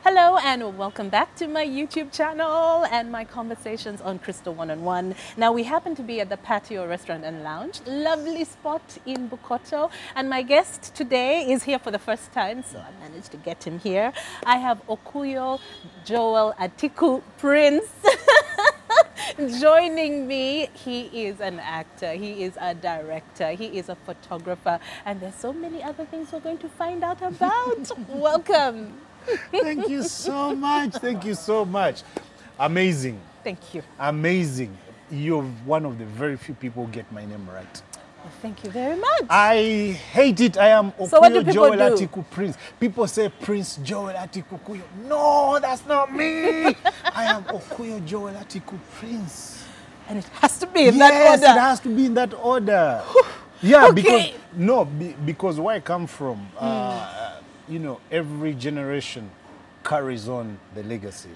Hello and welcome back to my YouTube channel and my conversations on Crystal One-on-One. Now we happen to be at the Patio Restaurant and Lounge, lovely spot in Bukoto, and my guest today is here for the first time, so I managed to get him here. I have Okuyo, Joel, Atiku, Prynce joining me. He is an actor, he is a director, he is a photographer, and there's so many other things we're going to find out about. Welcome. Thank you so much. Thank you so much. Amazing. Thank you. Amazing. You're one of the very few people who get my name right. Well, thank you very much. I hate it. I am Okuyo, so what do people Joel, do? Atiku, Prynce. People say Prynce, Joel, Atiku, Okuyo. No, that's not me. I am Okuyo, Joel, Atiku, Prynce. And it has to be in that order. Yes, it has to be in that order. Yeah, okay. because where I come from, you know, every generation carries on the legacy.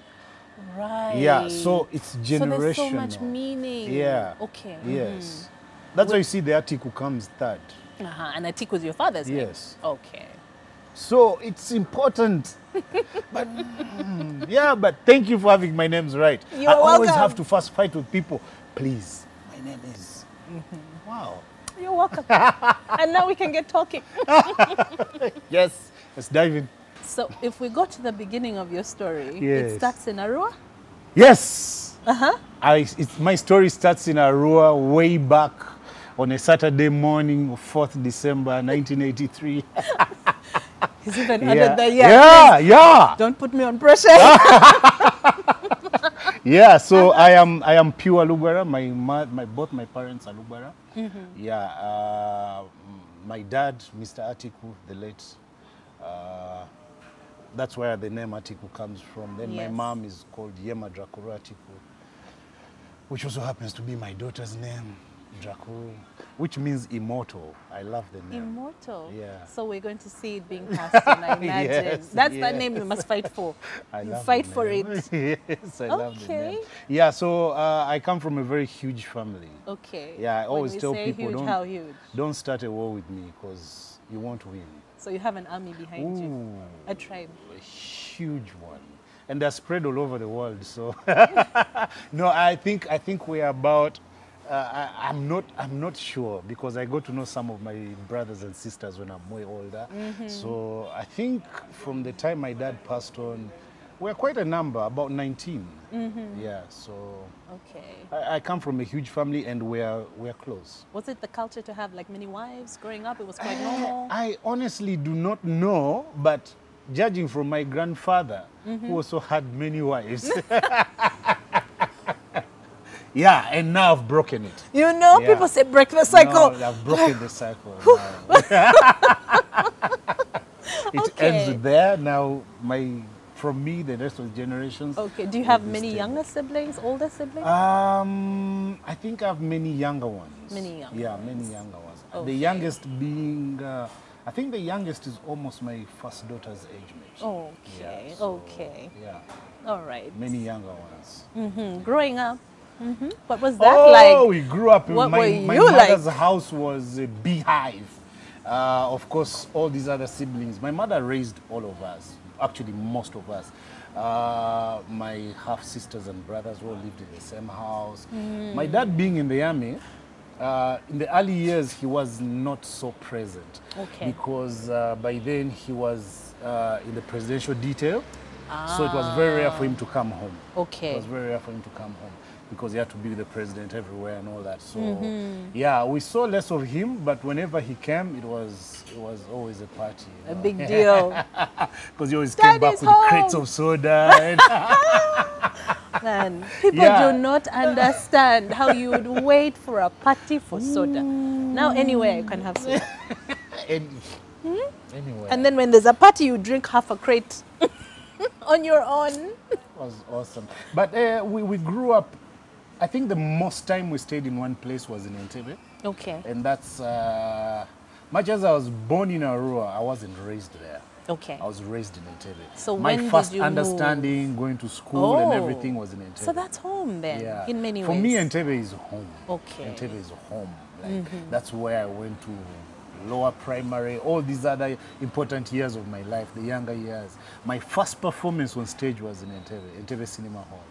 Right. Yeah, so it's generational. So there's so much meaning. Yeah. Okay. Yes. That's why you see the Atiku comes third. And Atiku was your father's name? Yes. Okay. So it's important. But yeah, but thank you for having my names right. You're I always welcome. have to first fight with people. Please, my name is. Wow. You're welcome. And now we can get talking. Yes. Let's dive in. So if we go to the beginning of your story, Yes. it starts in Arua? Yes. My story starts in Arua way back on a Saturday morning of 4th December 1983. Is even under the year? Yeah, yeah. Don't put me on pressure. Yeah, so I am pure Lubera. Both my parents are Lubera. Yeah, my dad, Mr. Atiku, the late. That's where the name Atiku comes from. Then my mom is called Yema Drakuru Atiku, which also happens to be my daughter's name, Drakuru, which means immortal. I love the name. Immortal? Yeah. So we're going to see it being passed on, I imagine. Yes, That's the name you must fight for. You fight for it. Yes, I love the name. Okay. Yeah, so I come from a very huge family. Okay. Yeah, I always When we tell say people, huge, how huge? don't start a war with me because you won't win. So you have an army behind you, Ooh, a tribe. a huge one, and they're spread all over the world. So no, I think we're about. I'm not sure because I got to know some of my brothers and sisters when I'm way older. So I think from the time my dad passed on, we're quite a number, about 19. Yeah, so Okay. I come from a huge family and we're close. Was it the culture to have like many wives growing up? It was quite normal. I honestly do not know, but judging from my grandfather, who also had many wives. Yeah, and now I've broken it. You know, Yeah. people say break the cycle. No, I've broken the cycle now. It ends there. Now, from me, the rest of the generations. Okay, do you have will be many stable. younger siblings, older siblings? I think I have many younger ones. Many younger Yeah, ones. many younger ones. Okay. The youngest being, I think the youngest is almost my first daughter's age mate. Okay, Yeah, so, okay. Yeah, All right. many younger ones. Growing up, what was that Oh, like? we grew up. What were My you mother's like? house was a beehive. Of course, all these other siblings. My mother raised all of us. Actually, most of us. My half sisters and brothers all lived in the same house. My dad, being in the army, in the early years, he was not so present. Okay. Because by then he was in the presidential detail. So it was very rare for him to come home. Okay. It was very rare for him to come home because he had to be with the president everywhere and all that. So yeah, we saw less of him, but whenever he came, it was always a party. You A know? big deal. Because he always Dad came back is with home. crates of soda. And Man, people Yeah. do not understand how you would wait for a party for soda. Now anywhere you can have soda. anyway, And then when there's a party, you drink half a crate on your own. it was awesome. But we grew up. I think the most time we stayed in one place was in Entebbe. Okay. And that's, much as I was born in Arua, I wasn't raised there. Okay. I was raised in Entebbe. So my when did first you understanding, going to school and Oh. everything was in Entebbe. So that's home then, Yeah. in many For ways. me, Entebbe is home. Okay. Entebbe is home. Like, that's where I went to lower primary, all these other important years of my life, the younger years. My first performance on stage was in Entebbe Cinema Hall.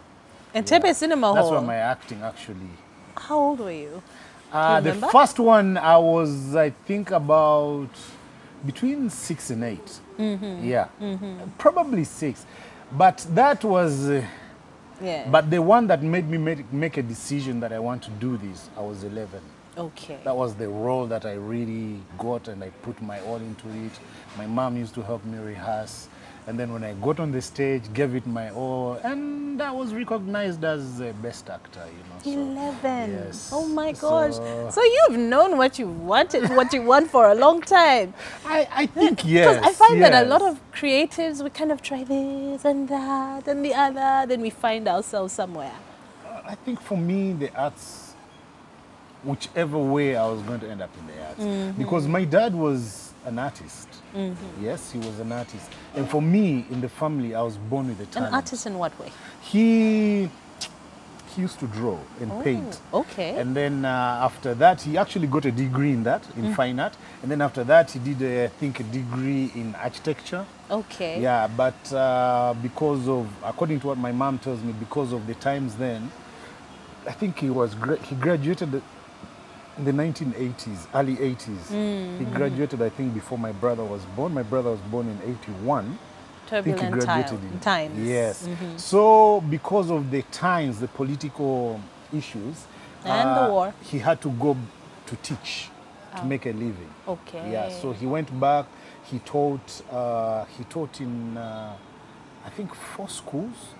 Entebbe Cinema Hall? That's where my acting actually. How old were you? The first one, I was, I think, about between 6 and 8. Yeah, probably 6. But that was, but the one that made me make a decision that I want to do this, I was 11. Okay. That was the role that I really got, and I put my all into it. My mom used to help me rehearse. And then when I got on the stage, gave it my all, and I was recognized as the best actor, you know. 11. Yes. Oh my gosh. So you've known what you wanted, what you want for a long time. I think yes. Because I find that a lot of creatives, we kind of try this and that and the other, then we find ourselves somewhere. I think for me, the arts, whichever way I was going to end up in the arts. Because my dad was an artist. Yes, he was an artist. And for me, in the family, I was born with a talent. An artist in what way? He used to draw and paint. Okay. And then after that, he actually got a degree in that, in fine art. And then after that, he did, I think, a degree in architecture. Okay. Yeah, but because of, according to what my mom tells me, because of the times then, I think he graduated in the 1980s, early 80s. He graduated, I think, before my brother was born. My brother was born in 81. Turbulent I think he graduated in times. Yes. So because of the times, the political issues, and the war, he had to go to teach to make a living. Okay. Yeah. So he went back. He taught. He taught in, I think, 4 schools.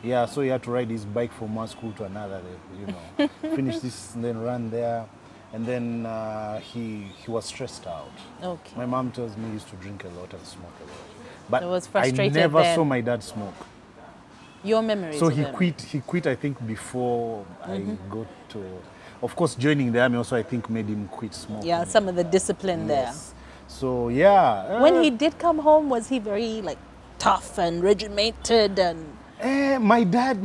Yeah, so he had to ride his bike from one school to another, you know, finish this and then run there. And then he was stressed out. Okay. My mom tells me he used to drink a lot and smoke a lot. But so was frustrated I never saw my dad smoke. Your memories So of he him. quit, I think, before I got to... Of course, joining the army also, I think, made him quit smoking. Yeah, some of the discipline there. So, yeah. When he did come home, was he very, like, tough and regimented and... My dad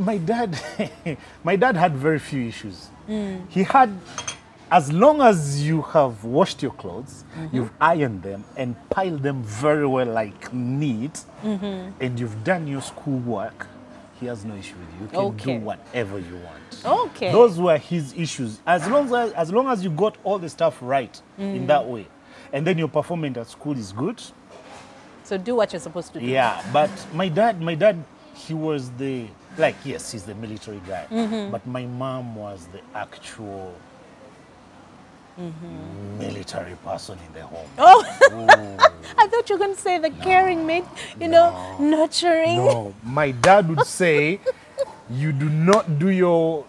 had very few issues. He had, as long as you have washed your clothes, you've ironed them and piled them very well, like neat, and you've done your schoolwork, he has no issue with you. You can do whatever you want. Okay. Those were his issues. As long as you got all the stuff right in that way, and then your performance at school is good. So do what you're supposed to do. Yeah, but my dad, he was the, like, yes, he's the military guy, but my mom was the actual military person in the home. Oh, I thought you were going to say the caring mate, you know, nurturing. No, my dad would say, you do not do your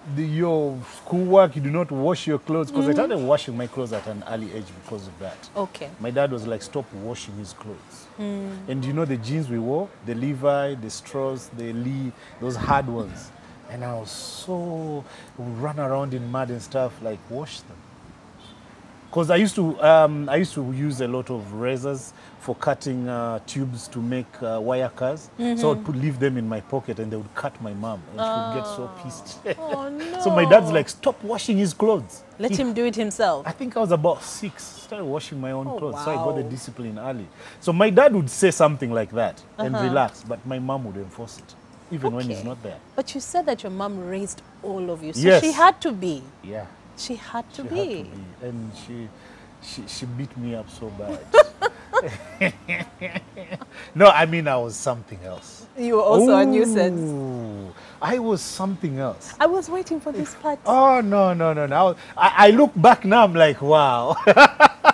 schoolwork, you do not wash your clothes, because I started washing my clothes at an early age because of that. Okay. My dad was like, stop washing his clothes. And you know the jeans we wore, the Levi, the Strauss, the Lee, those hard ones. And I was so, run around in mud and stuff, like, wash them. Because I used to use a lot of razors for cutting tubes to make wire cars. So I would leave them in my pocket and they would cut my mom. And she would get so pissed. Oh, no. So my dad's like, stop washing his clothes. Let him do it himself. I think I was about 6. Started washing my own clothes. Wow. So I got the discipline early. So my dad would say something like that and relax. But my mom would enforce it, even when he's not there. But you said that your mom raised all of you. So yes. She had to be. Yeah. She had to be. Had to be. And she beat me up so bad. No, I mean, I was something else. You were also a nuisance. I was something else. I was waiting for this part. Oh, no. I look back now, I'm like, wow.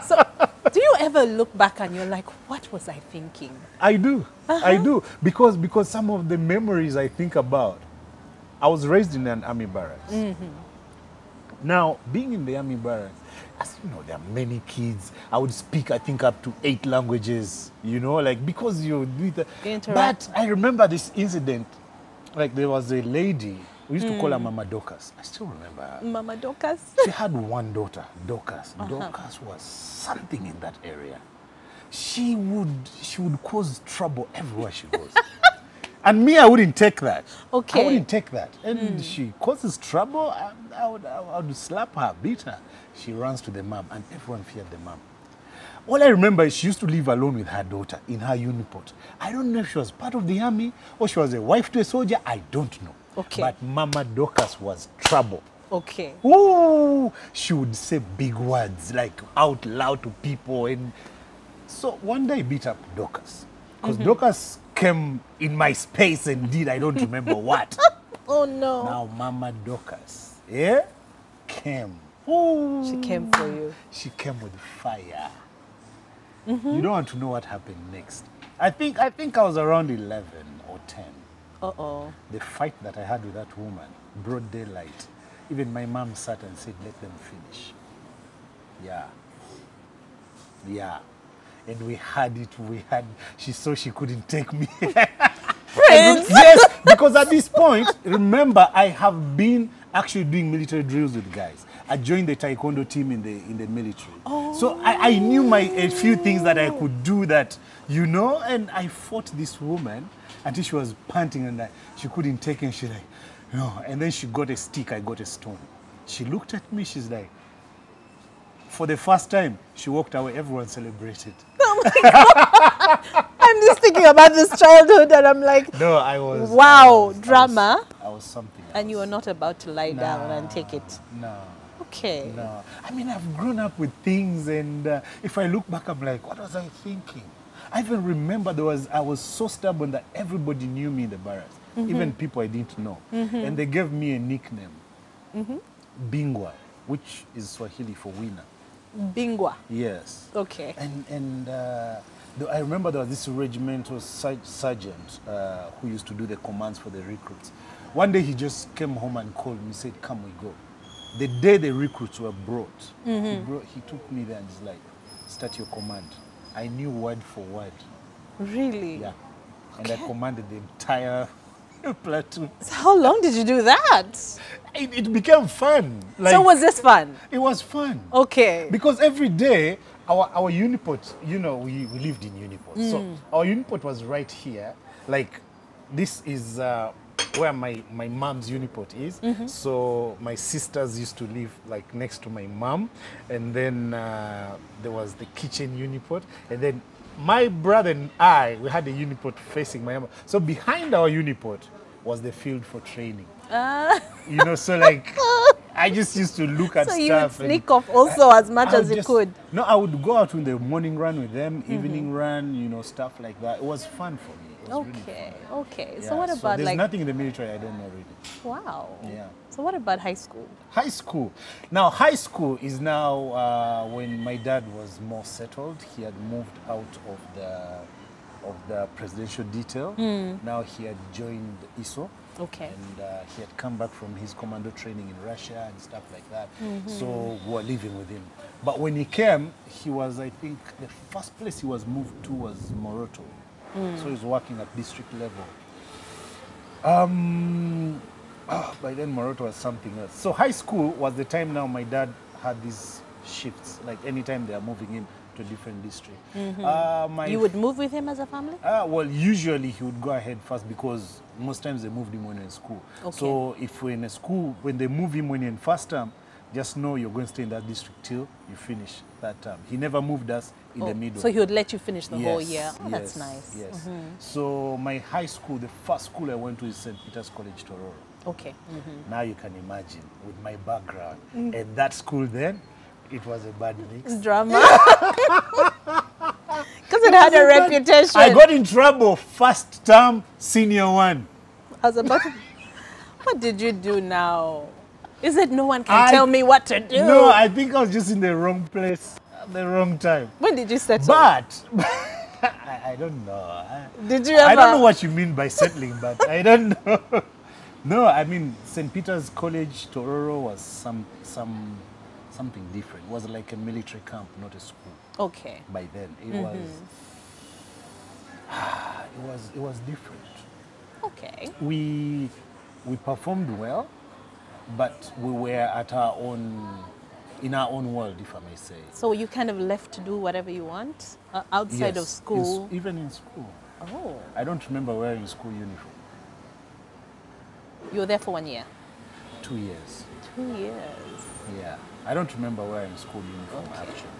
So, do you ever look back and you're like, what was I thinking? I do. I do. Because some of the memories I think about, I was raised in an army barracks. Now, being in the army barracks, as you know, there are many kids. I would speak, I think, up to 8 languages, you know, like, because you do that. But I remember this incident, like, there was a lady, we used to call her Mama Dorcas. I still remember her. Mama Dorcas? She had one daughter, Dorcas. Dorcas was something in that area. She would cause trouble everywhere she goes. And me, I wouldn't take that. Okay. I wouldn't take that. And she causes trouble, I would slap her, beat her. She runs to the mom, and everyone feared the mom. All I remember is she used to live alone with her daughter in her uniport. I don't know if she was part of the army or she was a wife to a soldier. I don't know. Okay. But Mama Dorcas was trouble. Okay. Ooh, she would say big words like out loud to people. And so one day I beat up Dorcas. Because Dorcas came in my space and did I don't remember what. Oh no. Now Mama Dorcas, yeah, came. Ooh, She came for you. she came with fire. You don't want to know what happened next. I think I was around 11 or 10. Uh-oh. The fight that I had with that woman, broad daylight. Even my mom sat and said, let them finish. Yeah. Yeah. And we had it, she saw she couldn't take me. Prynce! Yes, because at this point, remember, I have been actually doing military drills with guys. I joined the taekwondo team in the military. Oh. So I knew a few things that I could do that, you know, and I fought this woman until she was panting and she couldn't take it. And she's like, no. And then she got a stick, I got a stone. She looked at me, she's like, for the first time, she walked away, everyone celebrated. Oh my God. I'm just thinking about this childhood and I'm like, no, I was... wow, drama. I was something else. And you were not about to lie down and take it. No. Okay. No. I mean, I've grown up with things and if I look back, I'm like, what was I thinking? I even remember I was so stubborn that everybody knew me in the barracks, even people I didn't know. And they gave me a nickname, Bingwa, which is Swahili for winner. Bingwa. Yes. Okay. And I remember there was this regimental sergeant who used to do the commands for the recruits. One day he just came home and called me, said, come, we go. The day the recruits were brought, he took me there and he's like, start your command. I knew word for word. Really? Yeah. And I commanded the entire platoon. So how long did you do that? It became fun. Like, So was this fun? It was fun. Okay. Because every day, our uniport, you know, we lived in uniport. So our uniport was right here. Like, this is where my mom's uniport is. So my sisters used to live like next to my mom. And then there was the kitchen uniport. And then my brother and I, we had a uniport facing my mom. So behind our uniport was the field for training. You know, so like, I just used to look at so stuff. So you would sneak off also as much as you could? No, I would go out in the morning run with them, evening run, you know, stuff like that. It was fun for me. It was really fun. Okay. Yeah, So what about there's like... nothing in the military I don't know really. Wow. Yeah. So what about high school? High school. Now, high school is now when my dad was more settled. He had moved out of the presidential detail. Now he had joined ISO. Okay. And he had come back from his commando training in Russia and stuff like that. So we were living with him. But when he came, he was, I think, the first place he was moved to was Moroto. So he was working at district level. By then Moroto was something else. So high school was the time now my dad had these shifts. Like anytime they are moving him to a different district. You would move with him as a family? Well, usually he would go ahead first because most times they moved him when you're in school. Okay. So if we're in a school, when they move him when you're in first term, just know you're going to stay in that district till you finish that term. He never moved us in the middle. So he would let you finish the whole Yes, year? Oh, yes, that's nice. Yes. So my high school, the first school I went to is St. Peter's College, Tororo. Okay. Now you can imagine with my background. And that school then, it was a bad mix. Drama? Because it had a reputation. I got in trouble first term, senior one. I was about to... What did you do now? Is it no one can tell me what to do? No, I think I was just in the wrong place at the wrong time. When did you settle? But, I don't know. Did you ever? I don't know what you mean by settling, but I don't know. No, I mean, St. Peter's College, Tororo was something different. It was like a military camp, not a school. Okay. By then, it was different. Okay. We performed well, but we were at in our own world, if I may say. So you kind of left to do whatever you want outside of school? Even in school. Oh. I don't remember wearing school uniform. You were there for 1 year? 2 years. 2 years. Yeah. I don't remember wearing school uniform, actually.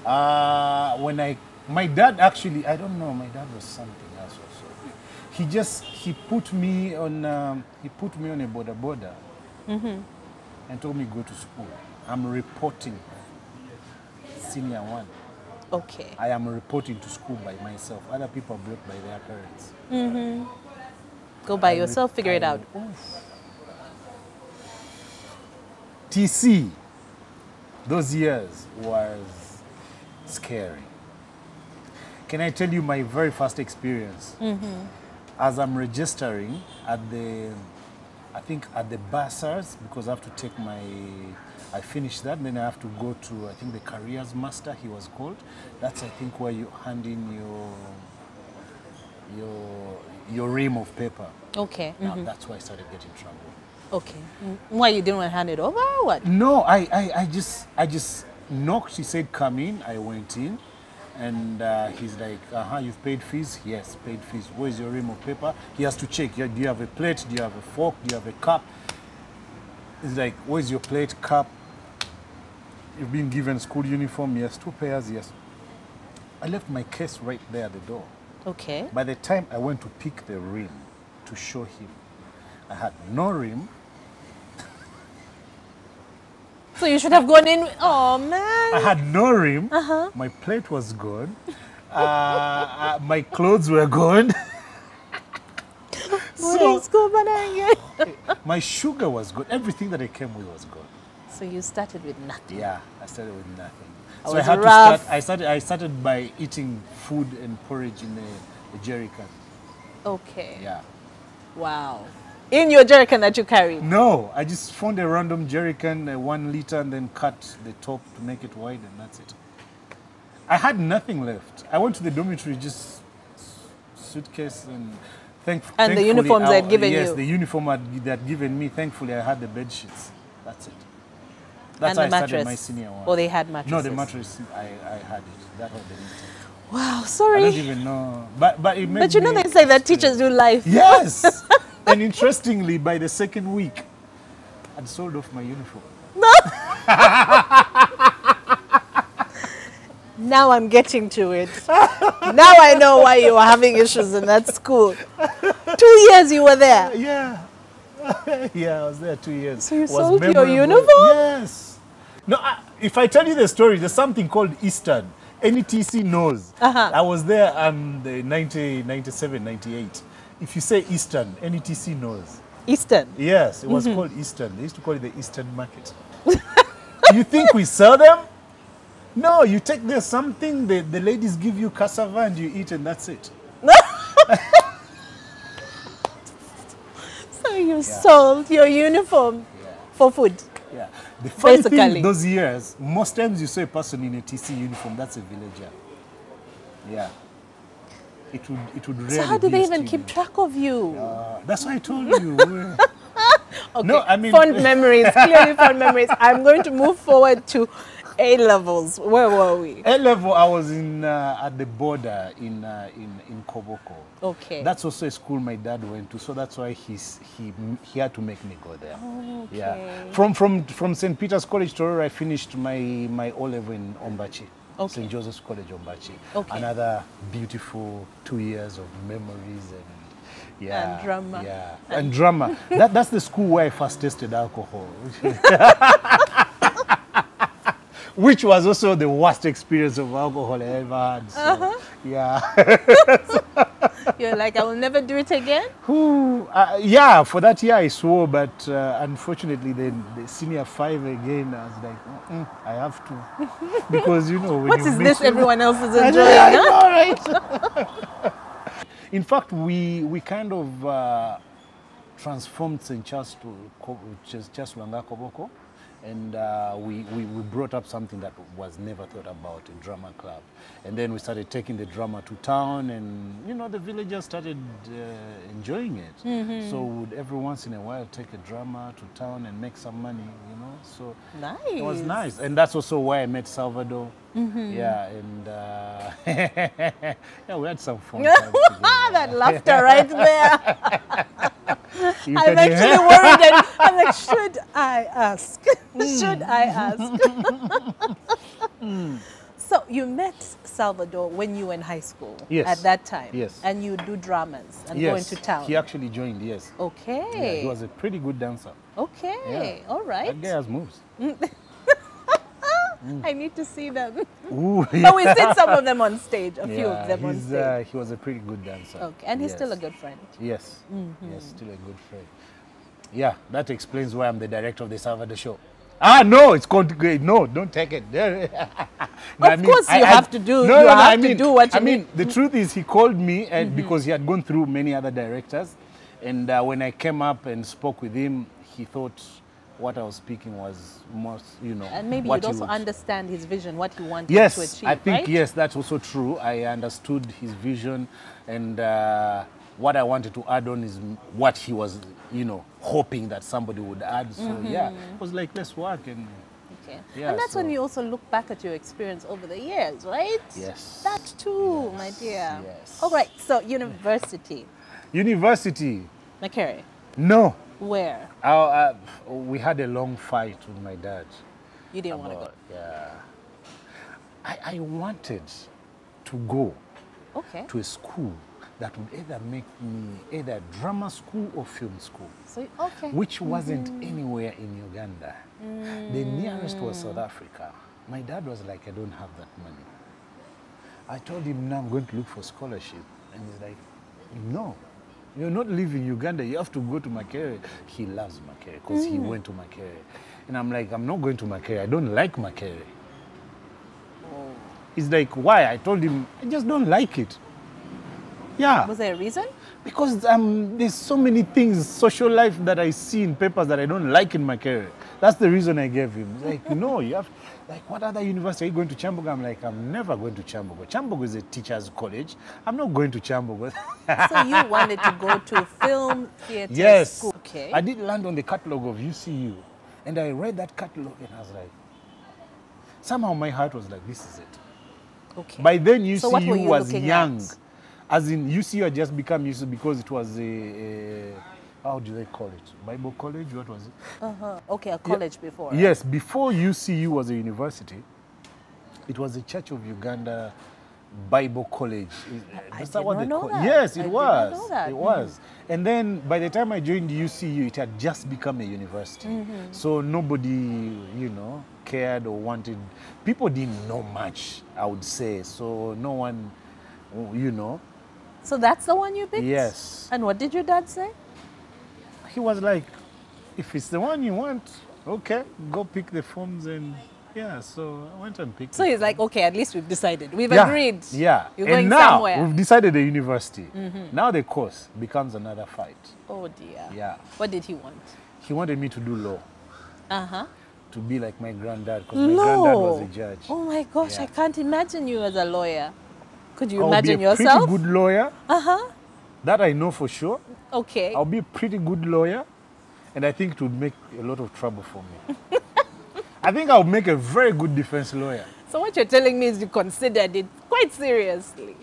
My dad actually, I don't know, my dad was something else also. He put me on a border and told me go to school. I'm reporting senior one. Okay. I am reporting to school by myself. Other people are brought by their parents. Go by yourself, figure it out. TC, those years was scary. Can I tell you my very first experience? As I'm registering at I think at the Barracks, because I have to take I finished that, and then I have to go to, I think, the careers master, he was called. That's, I think, where you hand in your ream of paper. Okay. Now, that's why I started getting trouble. Okay. Why, you didn't want to hand it over or what? No, I just knocked. He said, come in. I went in. And he's like, you've paid fees? Yes, paid fees. Where's your ream of paper? He has to check. Do you have a plate? Do you have a fork? Do you have a cup? He's like, where's your plate, cup? You've been given school uniform? Yes. 2 pairs? Yes. I left my case right there at the door. Okay. By the time I went to pick the rim to show him, I had no rim. So you should have gone in. Oh, man. I had no rim. My plate was gone. My clothes were gone. My sugar was gone. Everything that I came with was gone. So you started with nothing. Yeah, I started with nothing. So I had to start. I started by eating food and porridge in a jerry can. Okay. Yeah. Wow. In your jerry can that you carried? No, I just found a random jerry can, 1 liter, and then cut the top to make it wide, and that's it. I had nothing left. I went to the dormitory, just suitcase and and the uniforms they had given you? Yes, the uniform they had given me. Thankfully, I had the bed sheets. That's it. That's and how the I mattress? started my senior one. Or they had mattresses? No, the mattress, I had it. That was the meeting. Wow, sorry. I don't even know. But it made But you know they say that teachers do life. Yes! And interestingly, by the second week, I'd sold off my uniform. Now I'm getting to it. Now I know why you were having issues in that school. 2 years you were there? Yeah. Yeah, I was there 2 years. So you sold your uniform? Yes. No, if I tell you the story, there's something called Eastern. Any TC knows. I was there the 97, 98. If you say Eastern, any TC knows. Eastern? Yes, it was called Eastern. They used to call it the Eastern Market. You think we sell them? No, you take there something, the ladies give you cassava and you eat and that's it. So you sold your uniform for food? Yeah. The funny thing those years, most times you saw a person in a TC uniform, that's a villager. Yeah. It would rarely. So how do they even keep track of you? That's why I told you. Okay. No, I mean fond memories, clearly fond memories. I'm going to move forward to A-levels. Where were we? A-level, I was at the border in Koboko. Okay. That's also a school my dad went to, so that's why he had to make me go there. Okay. Yeah. From St. Peter's College, Tororo, I finished my O-level in Ombachi. Okay. St. Joseph's College, Ombachi. Okay. Another beautiful 2 years of memories and drama. Yeah, and drama. That's the school where I first tasted alcohol. Which was also the worst experience of alcohol I ever had. So, yeah. You're like, I will never do it again? Yeah, for that year I swore, but unfortunately the senior 5 again, I was like, I have to. Because, you know, when what you is this everyone else is enjoying? All right. In fact, we kind of transformed St. Charles to Charles Lwanga Koboko. And we brought up something that was never thought about, a drama club. And then we started taking the drama to town, and, you know, the villagers started enjoying it. So would every once in a while take a drama to town and make some money, you know. So nice. It was nice. And that's also why I met Salvador. Yeah, and yeah, we had some fun times together. That laughter right there. I'm actually worried. And I'm like, should I ask? Should I ask? So you met Salvador when you were in high school. Yes. At that time. Yes. And you do dramas and Yes. go into town. He actually joined, yes. Okay. Yeah, he was a pretty good dancer. Okay. Yeah. All right. That guy has moves. I need to see them. Ooh, But we've seen some of them on stage, a few of them on stage. He was a pretty good dancer. Okay, and he's Yes. still a good friend. Yes, yes, still a good friend. Yeah, that explains why I'm the director of the Salvador show. Ah, no, it's called great. No, don't take it. No, Of course you have to do- you have to do what you need. The truth is, he called me and because he had gone through many other directors, and when I came up and spoke with him, he thought what I was speaking was most, And maybe what you'd he also would- understand his vision, what he wanted Yes, to achieve, I think right? yes, that's also true. I understood his vision, and what I wanted to add on is what he was, hoping that somebody would add. So yeah, it was like, let's work. And Okay. Yeah, And that's when so- you also look back at your experience over the years, right? Yes. That too, my Yes, dear. yes. All right, so university. University, Makere, no. where? We had a long fight with my dad. You didn't want to go. about- Yeah. I wanted to go Okay. to a school that would either make me either drama school or film school, So, okay. which wasn't anywhere in Uganda. The nearest was South Africa. My dad was like, I don't have that money. I told him, no, I'm going to look for scholarship. And he's like, no, you're not leaving Uganda. You have to go to Makere. He loves Makere because he went to Makere. And I'm like, I'm not going to Makere. I don't like Makere. He's like, why? I told him, I just don't like it. Yeah. Was there a reason? Because there's so many things, social life that I see in papers that I don't like in my career. That's the reason I gave him. Like, no, you have, like, what other university are you going to Chambogo? I'm like, I'm never going to Chambogo. Chambogo is a teacher's college. I'm not going to Chambogo. So you wanted to go to film theater Yes. school. Okay. I did land on the catalog of UCU. And I read that catalog and I was like, somehow my heart was like, this is it. Okay. By then, So what were UCU you was looking young. at? As in, UCU had just become UCU because it was a how do they call it? Bible college? What was it? Okay, a college before. Yes, before UCU was a university, it was the Church of Uganda Bible College. That's did what not they know call that. Yes, I it did was. not know that. It was. And then by the time I joined UCU, it had just become a university. So nobody, cared or wanted. People didn't know much, I would say. So no one, So that's the one you picked? Yes. And what did your dad say? He was like, if it's the one you want, okay, go pick the forms. And yeah, so I went and picked So it. he's like, okay, at least we've decided. We've Yeah, agreed. Yeah. You're And going now somewhere. we've decided the university. Now the course becomes another fight. Oh dear. Yeah. What did he want? He wanted me to do law, Uh-huh. to be like my granddad, because my granddad was a judge. Oh my gosh, Yeah. I can't imagine you as a lawyer. Could you I'll imagine be a yourself? pretty good lawyer. Uh-huh. That I know for sure. Okay. I'll be a pretty good lawyer, and I think it would make a lot of trouble for me. I think I'll make a very good defense lawyer. So what you're telling me is you considered it quite seriously.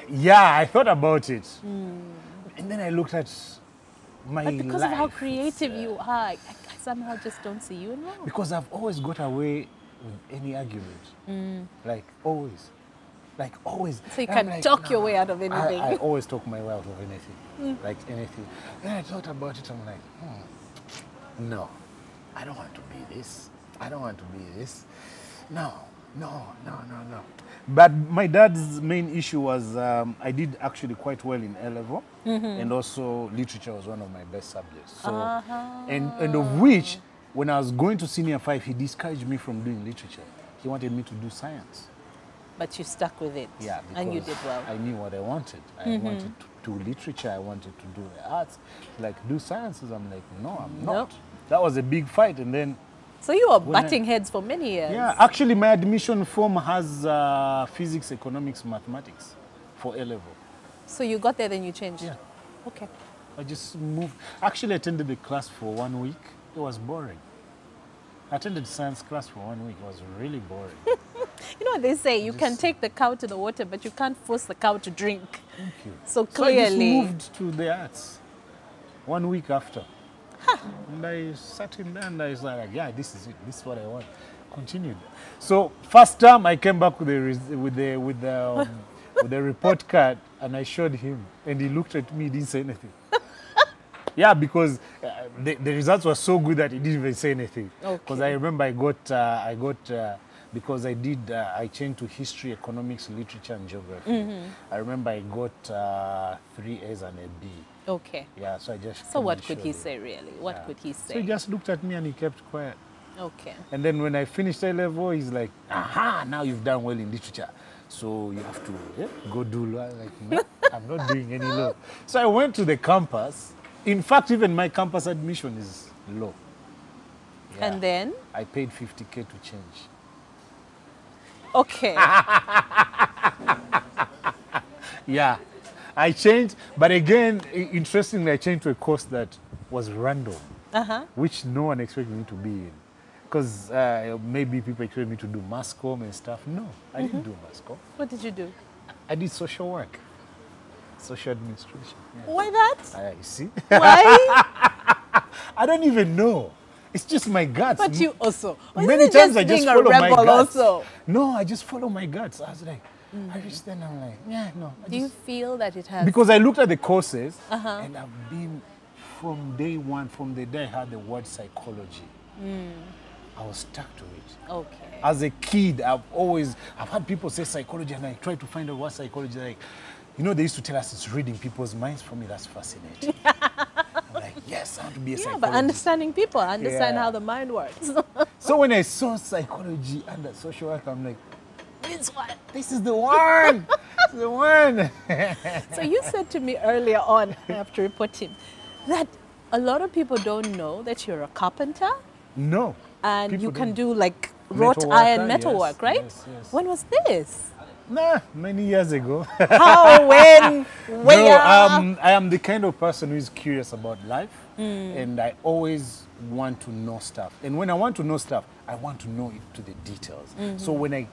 Yeah, I thought about it. And then I looked at my But because life. of how creative you are, I somehow just don't see you in law. Because I've always got away with any argument. Like, always. Like, always. So you And I'm can like, talk your way out of anything. I always talk my way out of anything. Like, anything. Then I thought about it, I'm like, no, I don't want to be this. I don't want to be this. No. But my dad's main issue was I did actually quite well in A-level, and also literature was one of my best subjects. So, and of which, when I was going to senior 5, he discouraged me from doing literature. He wanted me to do science. But you stuck with it. Yeah, And you because did well. I knew what I wanted. I wanted to do literature. I wanted to do the arts. Like, do sciences. I'm like, no, I'm Nope. not. That was a big fight. And then, So you were When I- butting heads for many years. yeah, actually, my admission form has physics, economics, mathematics for A-level. So you got there, then you changed. Yeah. Okay. I just moved. Actually, I attended the class for 1 week. It was boring. I attended science class for 1 week. It was really boring. You know what they say? You can Just- take the cow to the water, but you can't force the cow to drink. Thank you. So So I just clearly, moved to the arts 1 week after. And I sat in there and I was like, yeah, this is it. This is what I want. continued. So first time I came back with the report card, and I showed him, and he looked at me, he didn't say anything. Yeah, because the results were so good that he didn't even say anything. Because I remember because I changed to history, economics, literature, and geography. I remember I got 3 A's and a B. Okay. Yeah, so I just. So what could he say, really? What could he say? So he just looked at me and he kept quiet. Okay. And then when I finished A level, he's like, "Aha! Now you've done well in literature, so you have to go do law." Like, no, I'm not doing any law. So I went to the campus. In fact, even my campus admission is low. Yeah. And then? I paid 50K to change. Okay. Yeah, I changed, but again, interestingly, I changed to a course that was random, which no one expected me to be in. Because maybe people expected me to do mass comm and stuff. No, I didn't do mass comm. What did you do? I did social work. Social administration. Yeah. Why that? You see? Why? I don't even know. It's just my guts. But you also. Many times I just follow my guts. Also? No, I just follow my guts. I was like, I reached then, I'm like, yeah, no. Do you feel that it has... Because I looked at the courses, and I've been, from day one, from the day I heard the word psychology, I was stuck to it. Okay. As a kid, I've had people say psychology, and I try to find out what psychology is like. You know, they used to tell us it's reading people's minds. For me, that's fascinating. I'm like, yes, I want to be a psychologist. But understanding people, understand how the mind works. So when I saw psychology under social work, I'm like, this one. This is the one. This is the one. So you said to me earlier on, I have to report him, that a lot of people don't know that you're a carpenter. No. And you can do like wrought iron metalwork, right? Yes, yes. When was this? Nah, many years ago. How? When? Where? No, I am the kind of person who is curious about life, and I always want to know stuff. And when I want to know stuff, I want to know it to the details. So when I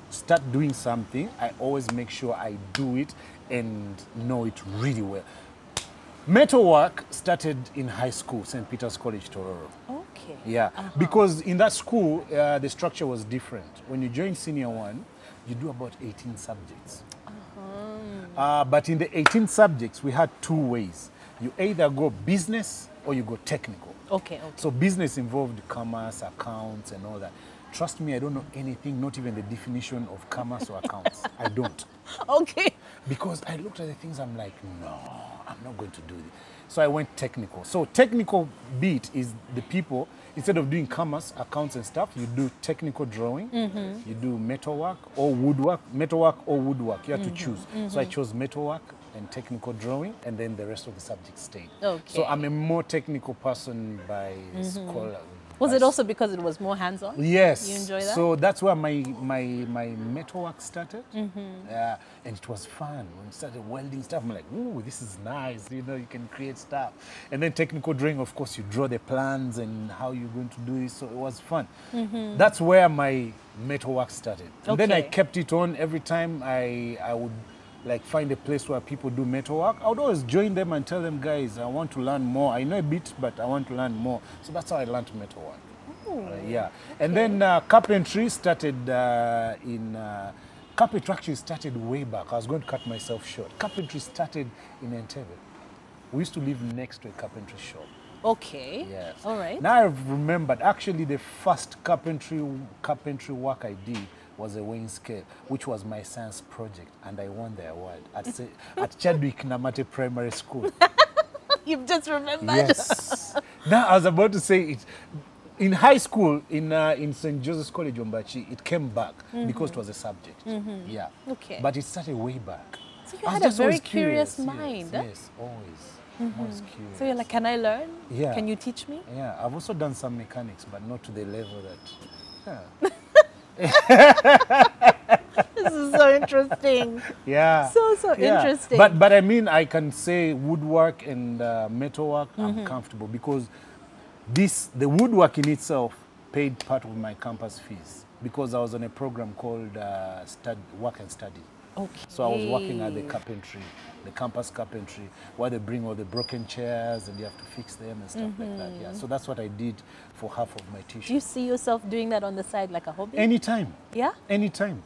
start doing something, I always make sure I do it and know it really well. Metalwork started in high school, St. Peter's College, Tororo. Okay. Yeah, because in that school, the structure was different. When you join senior one, you do about 18 subjects. But in the 18 subjects, we had 2 ways. You either go business or you go technical. Okay. So business involved commerce, accounts, and all that. Trust me, I don't know anything, not even the definition of commerce or accounts. I don't. Okay. Because I looked at the things, I'm like, no, I'm not going to do this. So I went technical. So technical bit is the people, instead of doing commerce, accounts and stuff, you do technical drawing, you do metalwork or woodwork, metalwork or woodwork. You have to choose. So I chose metalwork and technical drawing, and then the rest of the subjects stayed. Okay. So I'm a more technical person by scholar. Was it also because it was more hands-on? Yes. You enjoy that? So that's where my metalwork started. And it was fun. When we started welding stuff, I'm like, ooh, this is nice. You know, you can create stuff. And then technical drawing, of course, you draw the plans and how you're going to do it. So it was fun. That's where my metalwork started. And then I kept it on every time I would like find a place where people do metalwork. I would always join them and tell them, guys, I want to learn more. I know a bit, but I want to learn more. So that's how I learned metalwork. Yeah. Okay. And then carpentry started carpentry actually started way back. I was going to cut myself short. Carpentry started in Entebbe. We used to live next to a carpentry shop. Okay. Yes. All right. Now I've remembered, actually the first carpentry work I did was a weighing scale, which was my science project, and I won the award at Chadwick Namate Primary School. You've just remembered. Yes. Now I was about to say it. In high school, in St. Joseph's College, Ombachi, it came back because it was a subject. Yeah. Okay. But it started way back. So you had a very curious mind. Yes, always. Always curious. So you're like, can I learn? Yeah. Can you teach me? Yeah. I've also done some mechanics, but not to the level that... Yeah. This is so interesting. Yeah. So interesting. But I mean, I can say woodwork and metalwork, I'm comfortable because the woodwork in itself paid part of my campus fees because I was on a program called Work and Study. Okay. So I was working at the carpentry, the campus carpentry, where they bring all the broken chairs and you have to fix them and stuff like that. Yeah. So that's what I did for half of my Do you t-shirt. see yourself doing that on the side like a hobby? Anytime. Yeah? Anytime.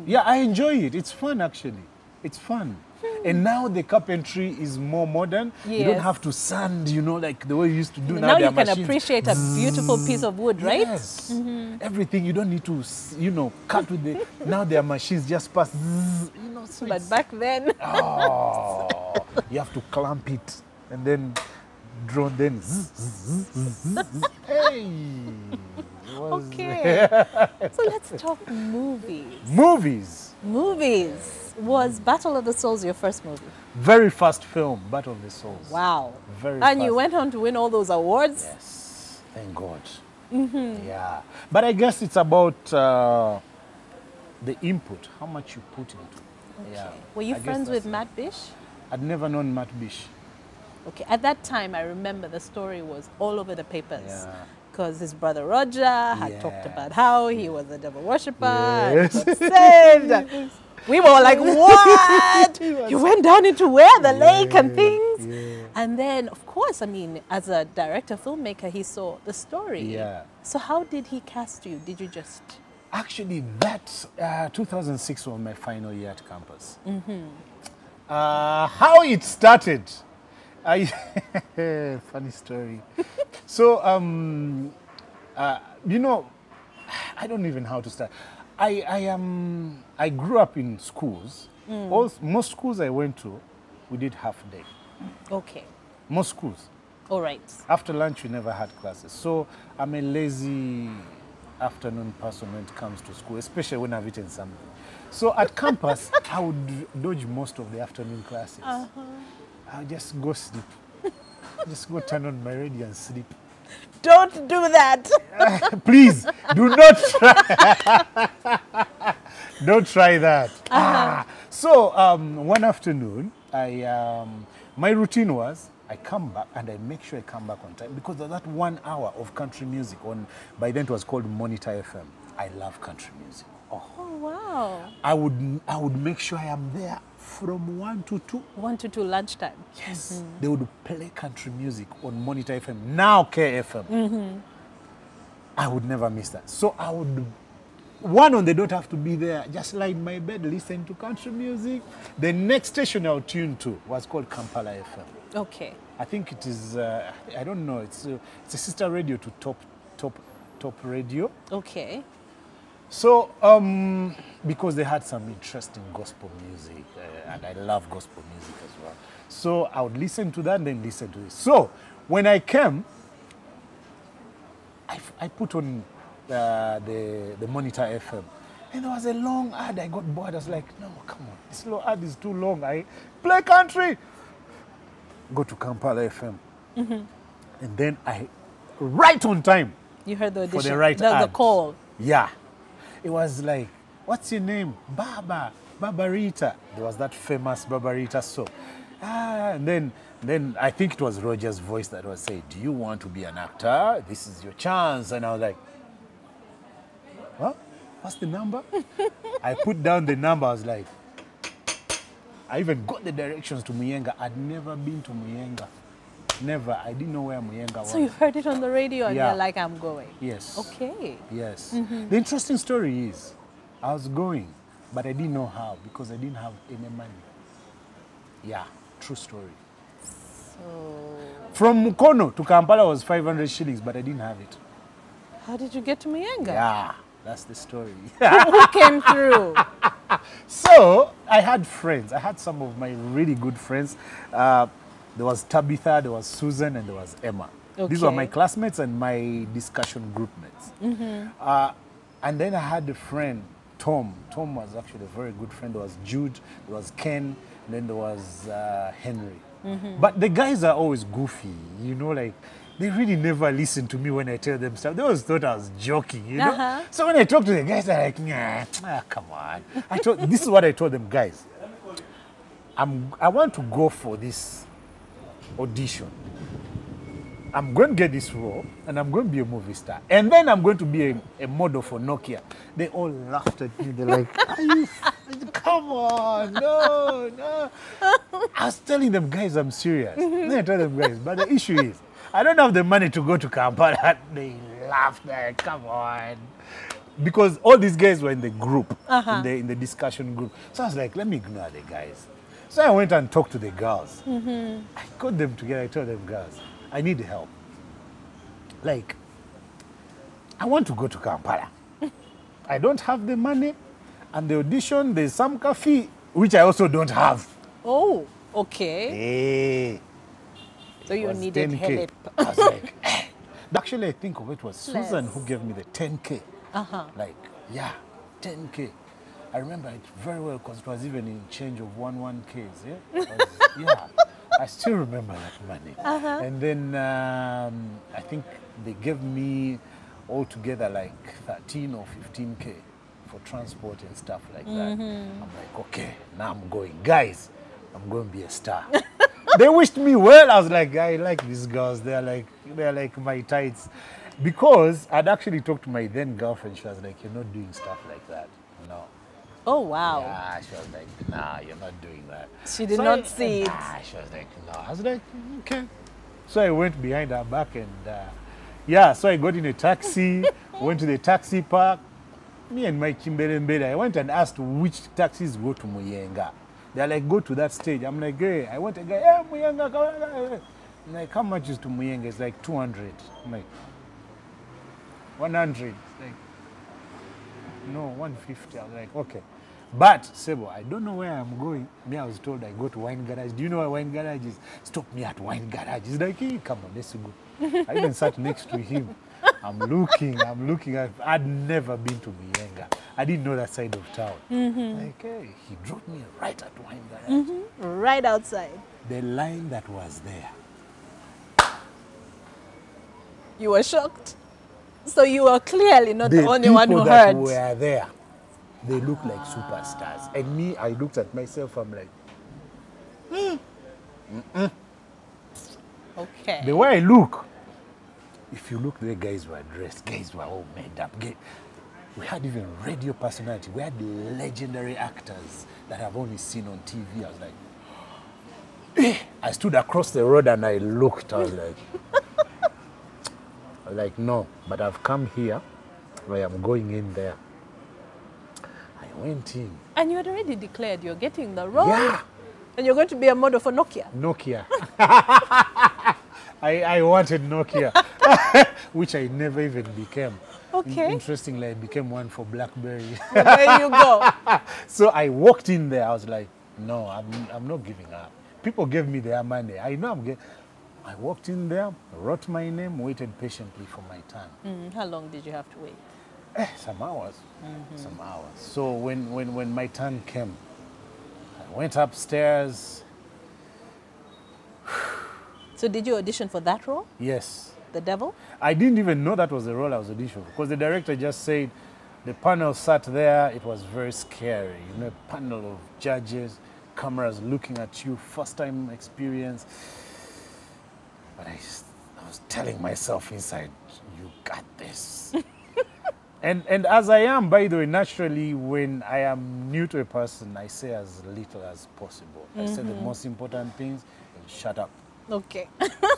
Yeah, I enjoy it. It's fun, actually. It's fun. And now the carpentry is more modern. You don't Yes. have to sand, you know, like the way you used to do. Now there you are can machines. appreciate a beautiful piece of wood, right? Yes. Everything, you don't need to, you know, cut with the... Now there are machines just pass, you know, so But it's- back then, Oh, you have to clamp it and then drone, then hey. It was- okay. So let's talk movies. Movies. Movies. Was Battle of the Souls your first movie? Very fast film, Battle of the Souls. Wow. Very And you fast. went on to win all those awards? Yes, thank God. Yeah, but I guess it's about the input, how much you put into. Yeah. Were you I guess friends with that's it. Matt Bish? I'd never known Matt Bish. Okay, at that time, I remember the story was all over the papers. Yeah. Because his brother Roger had talked Yes. about how he was a devil worshipper Yes. and got saved. We were like, what? You went down into where? The lake and things? Yeah. And then, of course, I mean, as a director, filmmaker, he saw the story. Yeah. So how did he cast you? Did you just... Actually, that 2006 was my final year at campus. How it started, funny story. So, you know, I don't even know how to start. I grew up in schools. Most schools I went to, we did half day. Okay. Most schools. All right. After lunch, we never had classes. So I'm a lazy afternoon person when it comes to school, especially when I've eaten something. So at campus, I would dodge most of the afternoon classes. I'll just go sleep. Just go turn on my radio and sleep. Don't do that. Please, do not try. Don't try that. So one afternoon, my routine was I come back and I make sure I come back on time because of that 1 hour of country music on. By then it was called Monitor FM. I love country music. Oh, Oh, wow. I would make sure I am there from 1 to 2. 1 to 2 lunchtime. Yes, they would play country music on Monitor FM, now KFM. I would never miss that. So I would, on they don't have to be there, just lie in my bed, listen to country music. The next station I would tune to was called Kampala FM. Okay. I think it is, I don't know, it's a sister radio to top radio. Okay. So, because they had some interesting gospel music, and I love gospel music as well. So I would listen to that and then listen to this. So when I came, I put on the Monitor FM. And there was a long ad. I got bored. I was like, no, come on. This long ad is too long. I play country. Go to Kampala FM. And then right on time. You heard the audition. For the right the ad. call. Yeah. It was like, what's your name? Barbarita. There was that famous Barbarita soap. And then I think it was Roger's voice that was saying, do you want to be an actor? This is your chance. And I was like, what? What's the number? I put down the number. I was like, I even got the directions to Muyenga. I'd never been to Muyenga. Never. I didn't know where Muyenga was. So you heard it on the radio and Yeah. you're like, I'm going. Yes. Okay. Yes. The interesting story is, I was going, but I didn't know how because I didn't have any money. Yeah, true story. So From Mukono to Kampala was 500 shillings, but I didn't have it. how did you get to Muyenga? Yeah, that's the story. Who came through? So I had friends. I had some of my really good friends. There was Tabitha, there was Susan, and there was Emma. These were Okay. my classmates and my discussion group mates. And then I had a friend, Tom. Tom was actually a very good friend. There was Jude, there was Ken, and then there was Henry. But the guys are always goofy, you know, like they really never listen to me when I tell them stuff. They always thought I was joking, you know. So when I talk to the guys, they're like, nah, come on. This is what I told them, guys. I want to go for this audition. I'm going to get this role and I'm going to be a movie star. And then I'm going to be a model for Nokia. They all laughed at me. They're like, come come on, no, no. I was telling them, guys, I'm serious. Then I told them, guys, but the issue is, I don't have the money to go to Kampala. They laughed like, come on. Because all these guys were in the group, in the discussion group. So I was like, let me ignore the guys. So I went and talked to the girls. I got them together. I told them, girls, I need help. Like, I want to go to Kampala. I don't have the money. And the audition, there's some coffee, which I also don't have. Oh, okay. Hey. So you needed 10K. help. I was like, actually, I think of it was Susan who gave me the 10K. Like, yeah, 10K. I remember it very well because it was even in change of 11Ks. Yeah, yeah. I still remember that money. And then I think they gave me altogether like 13 or 15K for transport and stuff like that. I'm like, okay, now I'm going. Guys, I'm going to be a star. They wished me well. I was like, I like these girls. They're like my tights. Because I'd actually talked to my then girlfriend. She was like, you're not doing stuff like that. No. Oh, wow. Yeah, she was like, nah, you're not doing that. She did not see it. Nah, she was like, no. I was like, okay. So I went behind her back and, yeah, so I got in a taxi, went to the taxi park. Me and my Chimbelembele, I went and asked which taxis go to Muyenga. They're like, go to that stage. I'm like, hey, I want a guy, hey, Muyenga, come on. I'm like, how much is to Muyenga? It's like 200. I'm like, 100. Like, no, 150. I was like, okay. But, Sebo, I don't know where I'm going. Me, I was told I go to Wine Garage. Do you know where Wine Garage is? Stop me at Wine Garage. He's like, hey, come on, let's go. I even sat next to him. I'm looking. I'd never been to Muyenga. I didn't know that side of town. Like, hey, he dropped me right at Wine Garage. Right outside. The line that was there. You were shocked? So you were clearly not the only one who people that heard. were there, they looked like superstars. And me, I looked at myself, I'm like, Okay. the way I look, if you look, the guys were dressed, guys were all made up. We had even radio personality. We had legendary actors that I've only seen on TV. I was like, I stood across the road and I looked. I was like, no, but I've come here. I am going in there. I went in. And you had already declared you're getting the role. Yeah. And you're going to be a model for Nokia. Nokia. I wanted Nokia, which I never even became. Okay. Interestingly, I became one for BlackBerry. Well, there you go. So I walked in there. I was like, no, I'm not giving up. People gave me their money. I know I'm getting. I walked in there, wrote my name, waited patiently for my turn. How long did you have to wait? Some hours. Some hours. So when my turn came, I went upstairs. So did you audition for that role? Yes. The devil? I didn't even know that was the role I was auditioning for because the director just said the panel sat there. It was very scary. You know, a panel of judges, cameras looking at you, first time experience. But I was telling myself inside, you got this. and as I am, by the way, naturally, when I am new to a person, I say as little as possible. I say the most important things and shut up. Okay.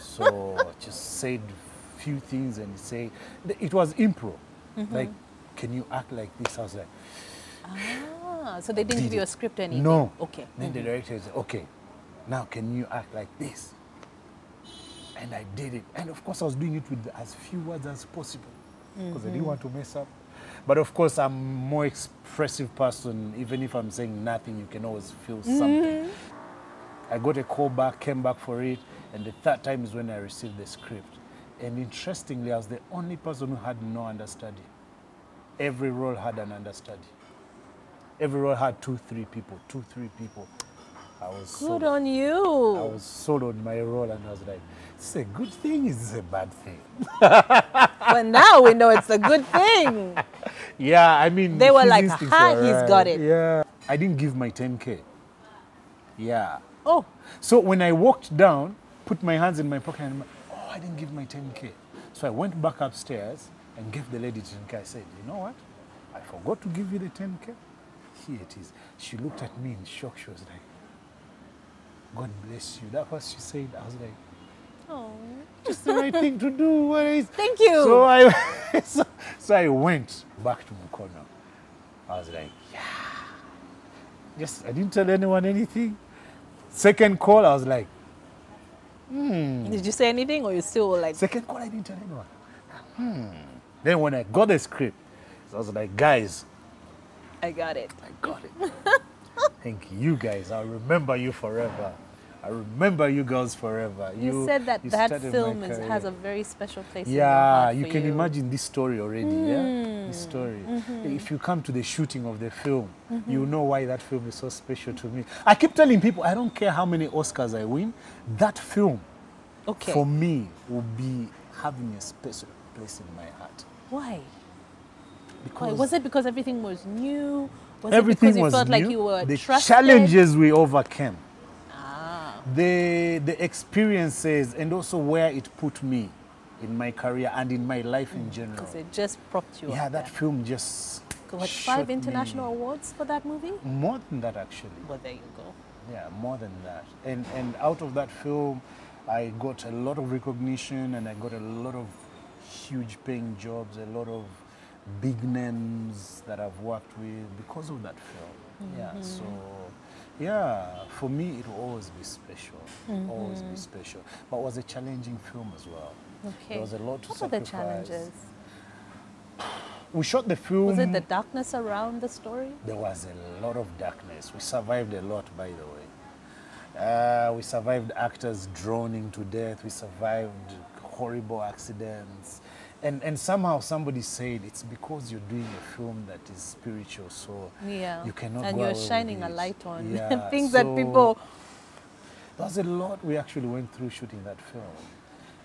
So just said a few things and say, it was improv. Like, can you act like this? I was like, So they didn't give you a script or anything? no. Okay. Then the director said, okay, now can you act like this? And I did it. And of course, I was doing it with as few words as possible because I didn't want to mess up. But of course, I'm a more expressive person. Even if I'm saying nothing, you can always feel something. I got a call back, came back for it, and the third time is when I received the script. And interestingly, I was the only person who had no understudy. Every role had an understudy. Every role had 2-3 people, 2-3 people. I was Good on you. I was sold on my role, and I was like, is this a good thing? Is this a bad thing? Well, now we know it's a good thing. Yeah, I mean, They were his like, instincts aha, were he's right. got it. Yeah. I didn't give my 10K. Yeah. Oh. So when I walked down, put my hands in my pocket, and I didn't give my 10K. So I went back upstairs and gave the lady 10K. I said, you know what? I forgot to give you the 10K. here it is. She looked at me in shock. She was like, God bless you. That was she said. I was like, Oh. just the right thing to do. What is? Thank you. So I, so I went back to Mukono. I was like, yeah. Just, I didn't tell anyone anything. Second call, I was like, Did you say anything, or you still like? Second call, I didn't tell anyone. Then when I got the script, I was like, guys, I got it. I got it. Thank you guys. I'll remember you forever. I remember you girls forever. You said that that started film my has career. a very special place in your Yeah, heart you for can imagine this story already. Yeah, this story. Mm-hmm. If you come to the shooting of the film, you know why that film is so special to me. I keep telling people, I don't care how many Oscars I win, that film, Okay. for me, will be having a special place in my heart. Why? Because Why? Was it because everything was new? Was everything it because you was felt new. like you were the trusted? challenges we overcame, Ah. the experiences, and also where it put me in my career and in my life in general. Because it just propped you Yeah, up that there. film just What, shot 5 international me. awards for that movie? More than that, actually. Well, there you go. Yeah, more than that. And out of that film, I got a lot of recognition, and I got a lot of huge paying jobs, a lot of big names that I've worked with because of that film. Yeah, so yeah, for me it will always be special, always be special. But it was a challenging film as well. Okay. There was a lot to What were the sacrifice. challenges? We shot the film. Was it the darkness around the story? There was a lot of darkness. We survived a lot, by the way. We survived actors drowning to death. We survived horrible accidents. And somehow somebody said it's because you're doing a film that is spiritual, so Yeah. you cannot And go you're away with shining a it. light on Yeah, things that so people. there was a lot we actually went through shooting that film.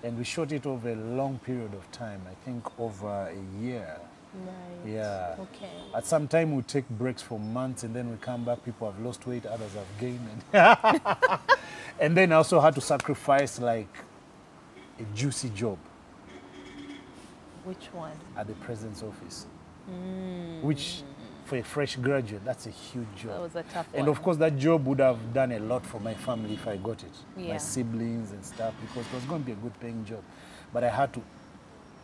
And we shot it over a long period of time, I think over a year. Right. Yeah. Okay. At some time we take breaks for months, and then we come back, people have lost weight, others have gained. And then I also had to sacrifice like a juicy job Which one? at the president's office, which for a fresh graduate, that's a huge job. That was a tough one. And of course that job would have done a lot for my family if I got it, Yeah. my siblings and stuff, because it was going to be a good paying job. But I had to,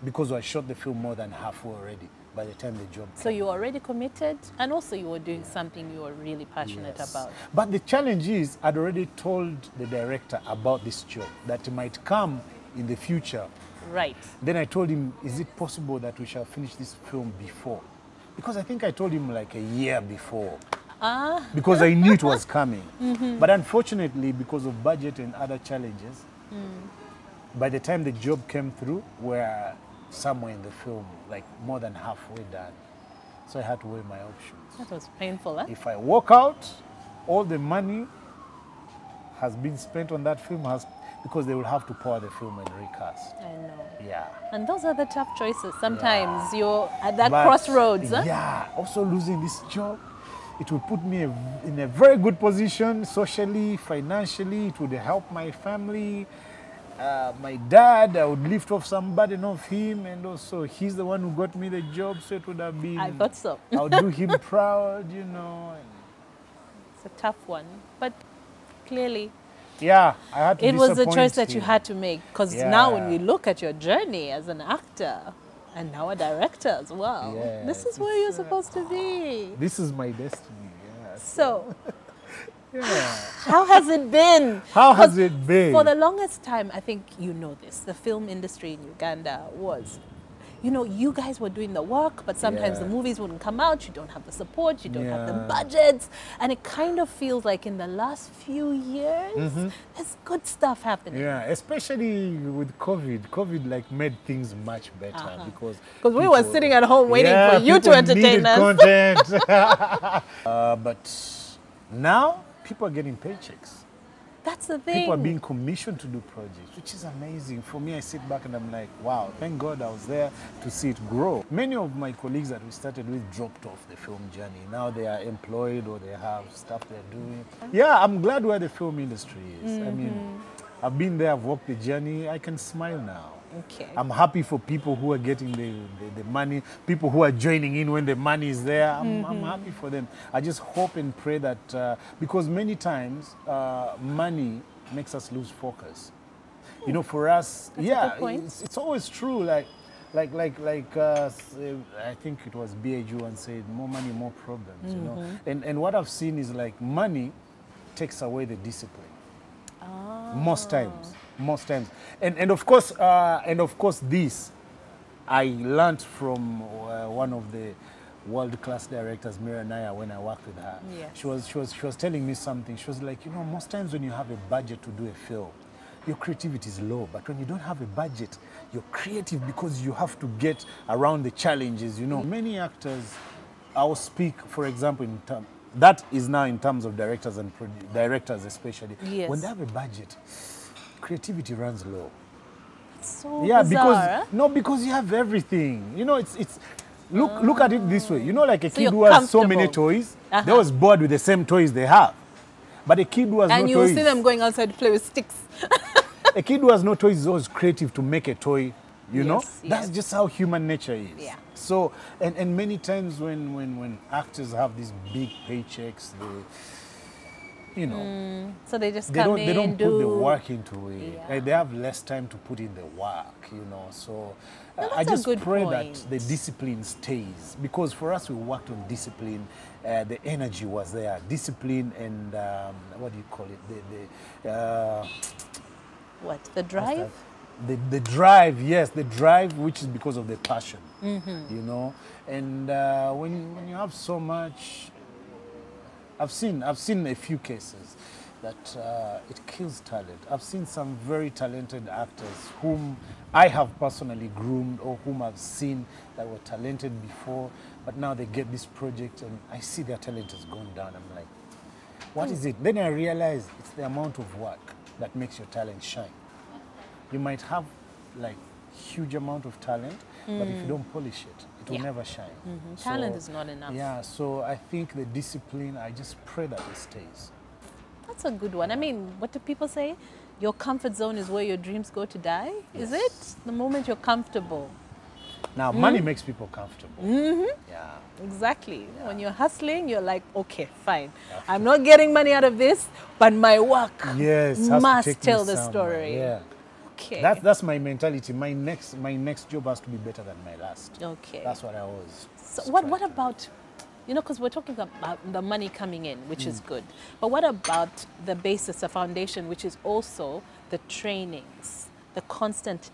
because I shot the film more than halfway already by the time the job So came. you were already committed, and also you were doing something you were really passionate Yes. about. But the challenge is, I'd already told the director about this job, that it might come in the future. Right. Then I told him, is it possible that we shall finish this film before? Because I think I told him like a year before. Ah. Because I knew it was coming. But unfortunately, because of budget and other challenges, by the time the job came through, we're somewhere in the film, like more than halfway done. So I had to weigh my options. That was painful, huh? If I walk out, all the money has been spent on that film, because they will have to pour the film and recast. I know. Yeah. And those are the tough choices. Sometimes you're at that But, crossroads. Huh? Yeah, also losing this job, it will put me in a very good position socially, financially. It would help my family. My dad, I would lift off some burden off him, and also he's the one who got me the job, so it would have been. I thought so. I would do him proud, you know. It's a tough one. But clearly, Yeah, I had to it was a disappoint choice that you him. had to make. Because now when Yeah. we look at your journey as an actor, and now a director as well, this Yes, is where you're supposed to be. This is my destiny. Yeah. So, Yeah. how has it been? How has it been? For the longest time, I think you know this, the film industry in Uganda was, you know, you guys were doing the work, but sometimes Yeah. the movies wouldn't come out, you don't have the support, you don't have the Yeah. budgets, and it kind of feels like in the last few years, there's good stuff happening. Yeah, especially with COVID. COVID like made things much better because We were people- sitting at home waiting Yeah, for you to people entertain needed us. content. But now people are getting paychecks. That's the thing. People are being commissioned to do projects, which is amazing. For me, I sit back and I'm like, wow, thank God I was there to see it grow. Many of my colleagues that we started with dropped off the film journey. Now they are employed or they have stuff they're doing. Yeah, I'm glad where the film industry is. I mean, I've been there, I've walked the journey. I can smile now. Okay. I'm happy for people who are getting the money, people who are joining in when the money is there. I'm happy for them. I just hope and pray that, because many times money makes us lose focus. You know, for us, That's a good point. it's always true. I think it was BAG once said, more money, more problems, you know. And what I've seen is like money takes away the discipline. Most times. And of course, this I learned from one of the world-class directors, Mira Naya, when I worked with her. Yes. She was telling me something. She was like, you know, most times when you have a budget to do a film, your creativity is low. But when you don't have a budget, you're creative because you have to get around the challenges, you know. Many actors, I'll speak, for example, in terms, that is now in terms of directors and directors especially. Yes. When they have a budget, creativity runs low. So Yeah, bizarre. because you have everything. You know, it's look at it this way. You know, like a So kid you're who has so many comfortable. toys, they was bored with the same toys they have. But a kid who has And no you toys, will see them going outside to play with sticks. a kid who has no toys is always creative to make a toy. You know, Yes, that's yes. just how human nature is. Yeah. So, and many times when actors have these big paychecks, they, you know, So they just they come don't in, put the work into it. Yeah. Like, they have less time to put in the work, you know. So No, I that's a just good pray point. that the discipline stays, because for us we worked on discipline. The energy was there, discipline, and what do you call it? What, the drive? The drive, yes, the drive, which is because of the passion, you know. And when you have so much, I've seen a few cases that it kills talent. I've seen some very talented actors whom I have personally groomed, or whom I've seen that were talented before, but now they get this project and I see their talent has gone down. I'm like, what is it? Then I realize it's the amount of work that makes your talent shine. You might have like huge amount of talent, but if you don't polish it, it will never shine. Talent is not enough. Yeah, so I think the discipline, I just pray that it stays. That's a good one. I mean, what do people say? Your comfort zone is where your dreams go to die? Is it? The moment you're comfortable. Now, money makes people comfortable. Yeah. Exactly. When you're hustling, you're like, okay, fine. I'm not getting money out of this, but my work Yes, has to must take me tell the somewhere. story. Yeah. Okay. That's my mentality. My next job has to be better than my last. Okay. That's what I always. So strive what to. about, you know, because we're talking about the money coming in, which is good. But what about the basis, the foundation, which is also the trainings, the constant,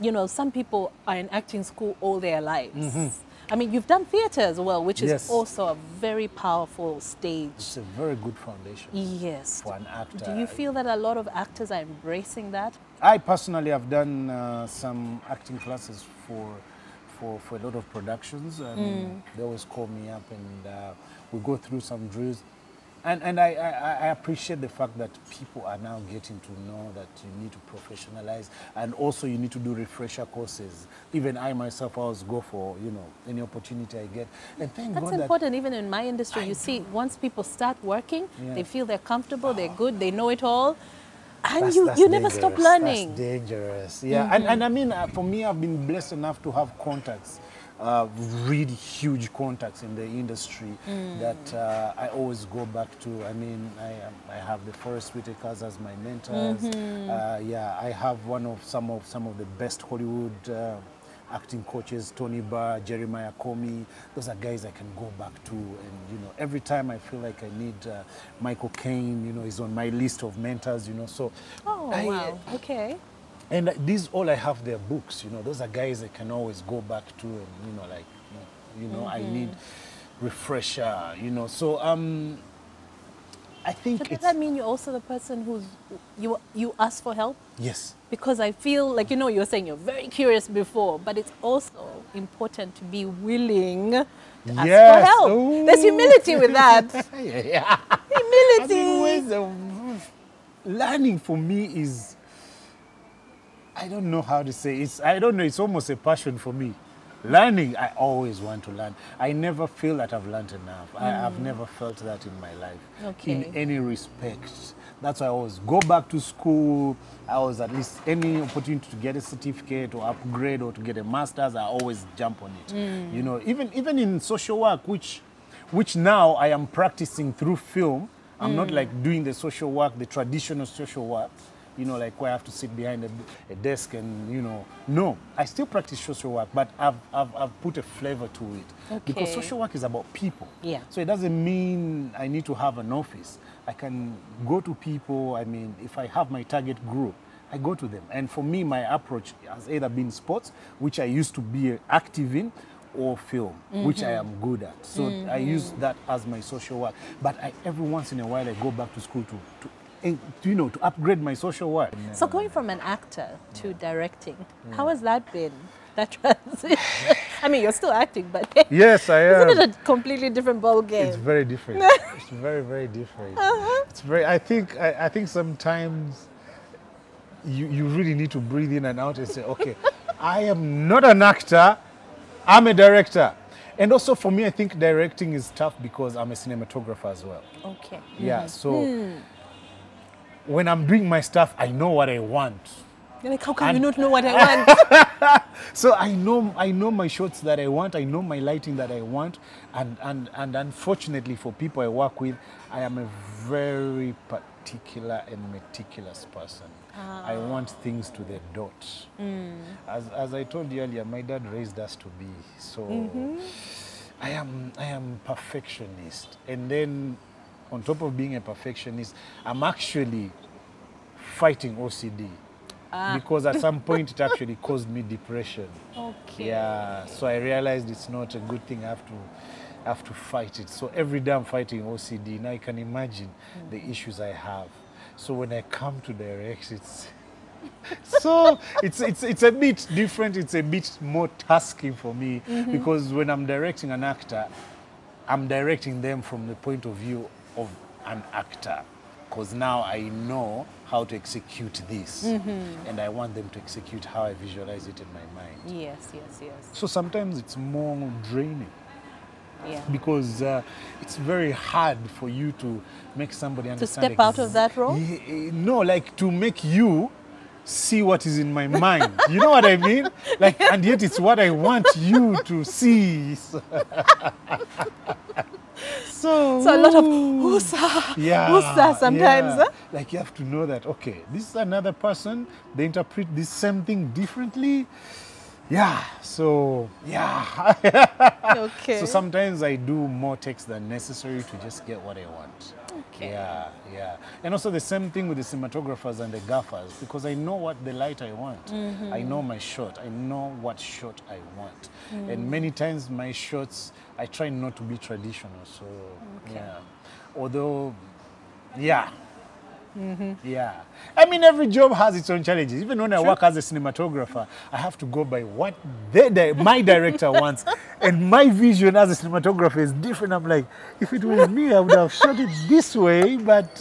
you know, some people are in acting school all their lives. I mean, you've done theatre as well, which is Yes. also a very powerful stage. It's a very good foundation Yes. for an actor. Do you feel that a lot of actors are embracing that? I personally have done some acting classes for a lot of productions. They always call me up and we go through some drills. And I appreciate the fact that people are now getting to know that you need to professionalize, and also you need to do refresher courses. Even I myself always go for, you know, any opportunity I get. And thank That's God important. Even in my industry, you see, once people start working, they feel they're comfortable, they're good, they know it all. And that's you never stop dangerous. learning. That's dangerous. Yeah, and I mean, for me, I've been blessed enough to have contacts, really huge contacts in the industry that I always go back to. I mean, I have the Forest Whitakers as my mentors. Yeah, I have some of the best Hollywood acting coaches, Tony Barr, Jeremiah Comey. Those are guys I can go back to, and you know, every time I feel like I need Michael Caine, you know, is on my list of mentors, you know. So, Wow, okay. and these all I have their books, you know. Those are guys I can always go back to, and you know, like, you know, I need refresher, you know. So I think But does it's that mean you're also the person who's you ask for help? yes. Because I feel like, you know, you were saying you're very curious before, but it's also important to be willing to ask for help. Ooh. There's humility with that. Yeah. Humility. Learning for me is, I don't know how to say, I don't know, it's almost a passion for me. Learning, I always want to learn. I never feel that I've learned enough. I've never felt that in my life, Okay. in any respect. That's why I always go back to school. I always, at least any opportunity to get a certificate or upgrade or to get a master's, I always jump on it. You know, even in social work, which now I am practicing through film. I'm not like doing the social work, the traditional social work, you know, like where I have to sit behind a desk and, you know, no, I still practice social work, but I've put a flavor to it. Okay. Because social work is about people. Yeah. So it doesn't mean I need to have an office. I can go to people. I mean, if I have my target group, I go to them. And for me, my approach has either been sports, which I used to be active in, or film, which I am good at. So I use that as my social work. But every once in a while, I go back to school to you know, to upgrade my social work. So going from an actor to directing, how has that been? That transition? I mean, you're still acting, but yes, I am. Isn't it a completely different ball game? It's very different. It's very, very different. It's very. I think sometimes you really need to breathe in and out and say, okay, I am not an actor. I'm a director. And also for me, I think directing is tough because I'm a cinematographer as well. Okay. Yeah, so when I'm doing my stuff, I know what I want. You're like, how can you not know what I want? So I know my shots that I want, I know my lighting that I want, and unfortunately for people I work with, I am a very particular and meticulous person. I want things to the dot. As I told you earlier, my dad raised us to be. So I am perfectionist. And then on top of being a perfectionist, I'm actually fighting OCD. Because at some point it actually caused me depression. Okay. Yeah. So I realized it's not a good thing. I have to fight it. So every day I'm fighting OCD. Now you can imagine the issues I have. So when I come to direct, it's a bit different. It's a bit more tasking for me because when I'm directing an actor, I'm directing them from the point of view of an actor. Because now I know how to execute this, and I want them to execute how I visualize it in my mind. Yes, yes, yes. So sometimes it's more draining. Yeah. Because it's very hard for you to make somebody understand. To step out of that role? No, like to make you see what is in my mind. You know what I mean? Like, and yet it's what I want you to see. So a lot of whoosah sometimes. Huh? Like you have to know that, okay, this is another person, they interpret this same thing differently. Yeah, so, yeah. Okay. So sometimes I do more text than necessary to just get what I want. Okay. Yeah, yeah. And also the same thing with the cinematographers and the gaffers, because I know what the light I want. I know my shot. I know what shot I want. And many times my shots, I try not to be traditional. So, yeah. Although, yeah. Yeah. I mean, every job has its own challenges. Even when I work as a cinematographer, I have to go by what my director wants. And my vision as a cinematographer is different. I'm like, if it was me, I would have shot it this way, but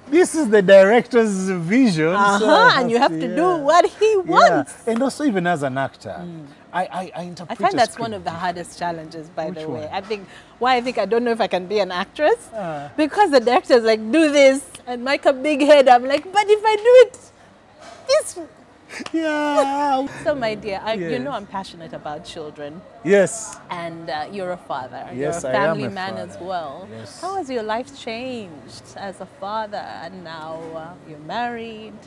this is the director's vision. So and you have to do what he wants. And also, even as an actor, I interpret. I find that's one of the hardest challenges, by the way. I think I don't know if I can be an actress because the director's like, do this, and make a big head. I'm like, but if I do it, this. Yeah. So, my dear, you know I'm passionate about children. Yes. And you're a father. Yes, you're a family I am a man father. as well. Yes. How has your life changed as a father, and now you're married?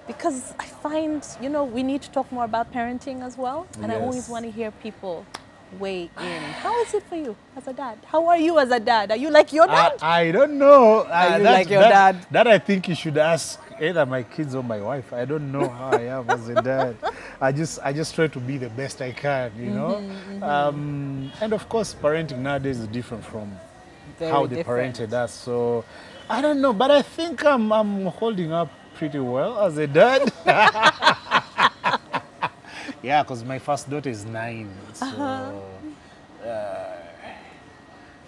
Because I find, we need to talk more about parenting as well. And I always want to hear people weigh in. How is it for you as a dad? How are you as a dad? Are you like your dad? I don't know. Are you like your dad? That I think you should ask either my kids or my wife. I don't know how I am as a dad. I just try to be the best I can, you know. And of course, parenting nowadays is different from how they parented us. So I don't know, but I think I'm holding up pretty well as a dad. Yeah, because my first daughter is 9. So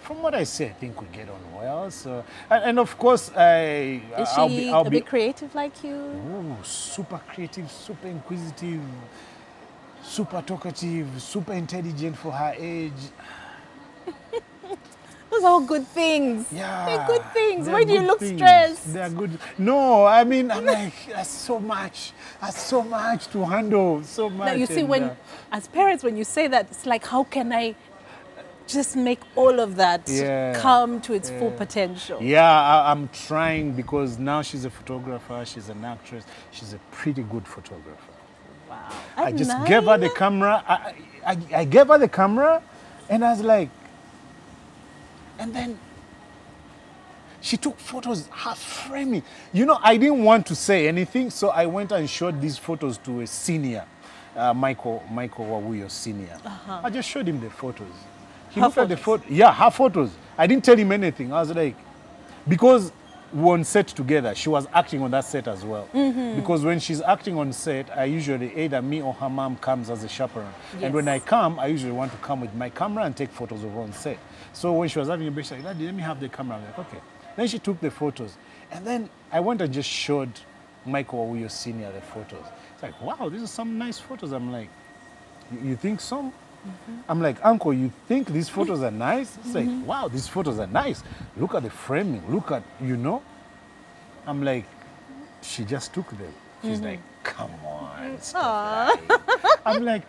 from what I see, I think we get on well. So and of course, is she a bit creative like you? Oh, super creative, super inquisitive, super talkative, super intelligent for her age. Those are all good things. Yeah. They're good things. They're Why do you good look things. stressed? They're good. No, I mean, I'm like, that's so much to handle, so much. Now, you see, and, when, as parents, when you say that, it's like, how can I just make all of that come to its full potential? Yeah, I'm trying because now she's a photographer, she's an actress, she's a pretty good photographer. Wow. I just gave her the camera. I gave her the camera, and I was like, and then she took photos, half framing. You know, I didn't want to say anything, so I went and showed these photos to a senior, Michael Wawuyo senior. I just showed him the photos. He looked at the photo. Yeah, her photos. I didn't tell him anything. I was like, because we were on set together. She was acting on that set as well. Because when she's acting on set, I usually, either me or her mom comes as a chaperone. Yes. And when I come, I usually want to come with my camera and take photos of her on set. So when she was having a baby, she said, Daddy, let me have the camera. I'm like, okay. Then she took the photos. And then I went and just showed Michael Wawuyo Sr. the photos. It's like, wow, these are some nice photos. I'm like, you think so? I'm like, Uncle, you think these photos are nice? It's like, wow, these photos are nice. Look at the framing. Look at, you know? I'm like, she just took them. She's like, come on, stop lying. I'm like,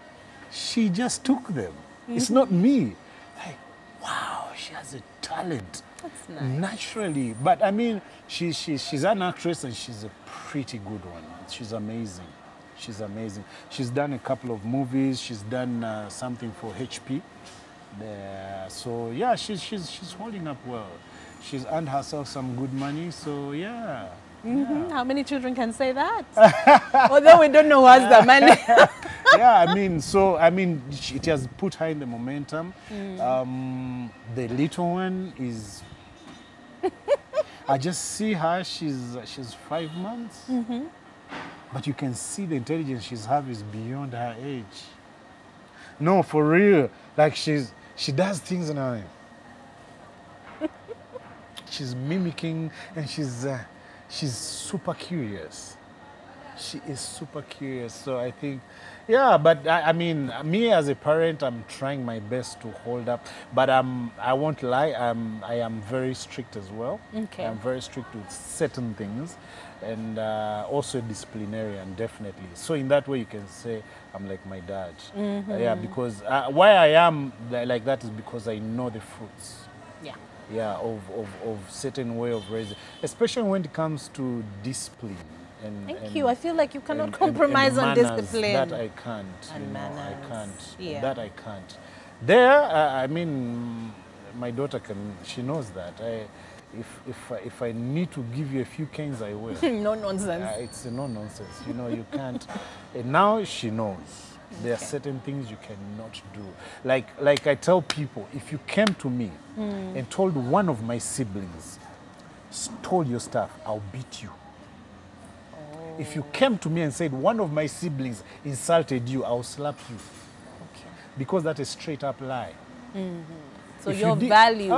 she just took them. It's not me. Like, wow, she has a talent. That's nice. Naturally. But I mean, she's an actress and she's a pretty good one. She's amazing. She's amazing. She's done a couple of movies. She's done something for HP. So yeah, she's holding up well. She's earned herself some good money. So yeah. How many children can say that? Although we don't know what's the money. Yeah, I mean, it has put her in the momentum. The little one is. I just see her. She's 5 months. But you can see the intelligence she's having is beyond her age. No, for real. Like she does things in her. She's mimicking, and she's super curious. She is super curious. So I think, yeah. But I mean, me as a parent, I'm trying my best to hold up. But I won't lie. I am very strict as well. Okay. I'm very strict with certain things. And also a disciplinarian, definitely. So in that way, you can say I'm like my dad. Yeah, because why I am like that is because I know the fruits. Yeah. Yeah, of certain way of raising, especially when it comes to discipline. Thank you. I feel like you cannot compromise on discipline. That I can't. And manners. I can't. Yeah. That I can't. There, I mean, my daughter she knows that. If I need to give you a few canes, I will. No nonsense. It's a no nonsense. You know, you can't. And now she knows. There are certain things you cannot do. Like I tell people, if you came to me and told one of my siblings, stole your stuff, I'll beat you. If you came to me and said one of my siblings insulted you, I'll slap you. Okay. Because that's a straight up lie. So your values.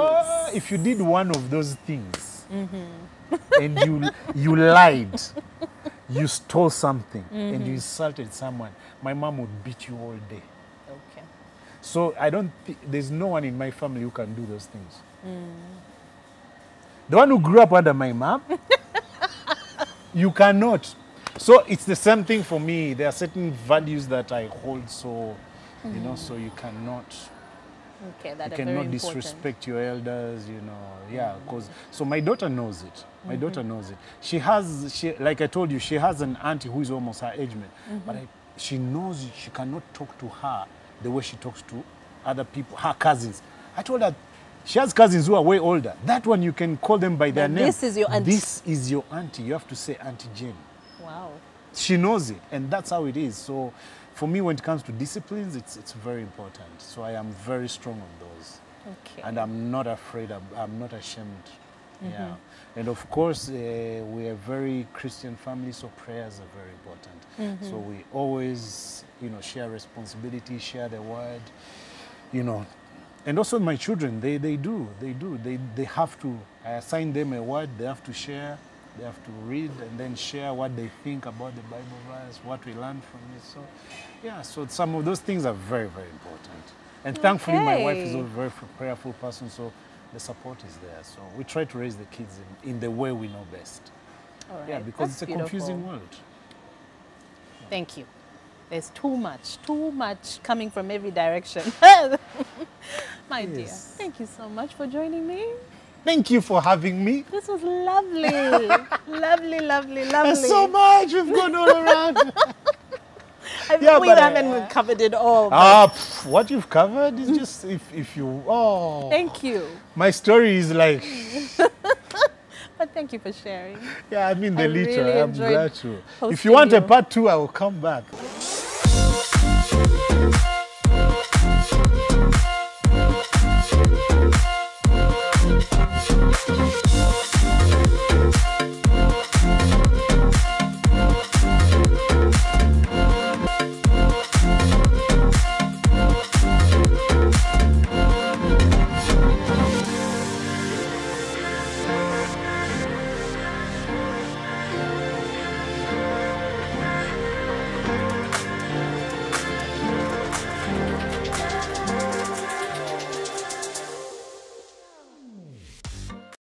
If you did one of those things and you lied, you stole something and you insulted someone, my mom would beat you all day. Okay. So I don't think there's no one in my family who can do those things. The one who grew up under my mom, you cannot. So it's the same thing for me. There are certain values that I hold, so you know, so you cannot. Okay, that you are cannot very disrespect your elders, you know. Yeah, because so my daughter knows it. My daughter knows it. She like I told you, she has an auntie who is almost her age mate, but she knows she cannot talk to her the way she talks to other people, her cousins. I told her she has cousins who are way older. That one you can call them by their name. This is your auntie. This is your auntie. You have to say Auntie Jane. Wow. She knows it, and that's how it is. So for me, when it comes to disciplines, it's very important. So I am very strong on those. Okay. And I'm not afraid, I'm not ashamed. Yeah. And of course, we are a very Christian family, so prayers are very important. So we always, you know, share responsibility, share the word, you know. And also my children, they have to, I assign them a word, they have to share. They have to read and then share what they think about the Bible verse, what we learn from it. So, yeah, so some of those things are very, very important. And thankfully, my wife is a very prayerful person, so the support is there. So we try to raise the kids in the way we know best. All right. Yeah, because That's it's a confusing world. Thank you. There's too much coming from every direction. My dear, thank you so much for joining me. Thank you for having me. This was lovely. Lovely, lovely, lovely. There's so much. We've gone all around. We haven't covered it all. What you've covered is just if you... Oh. Thank you. My story is like... But thank you for sharing. Yeah, I mean the little. Really I'm glad to. If hosting you want a you. part 2, I will come back.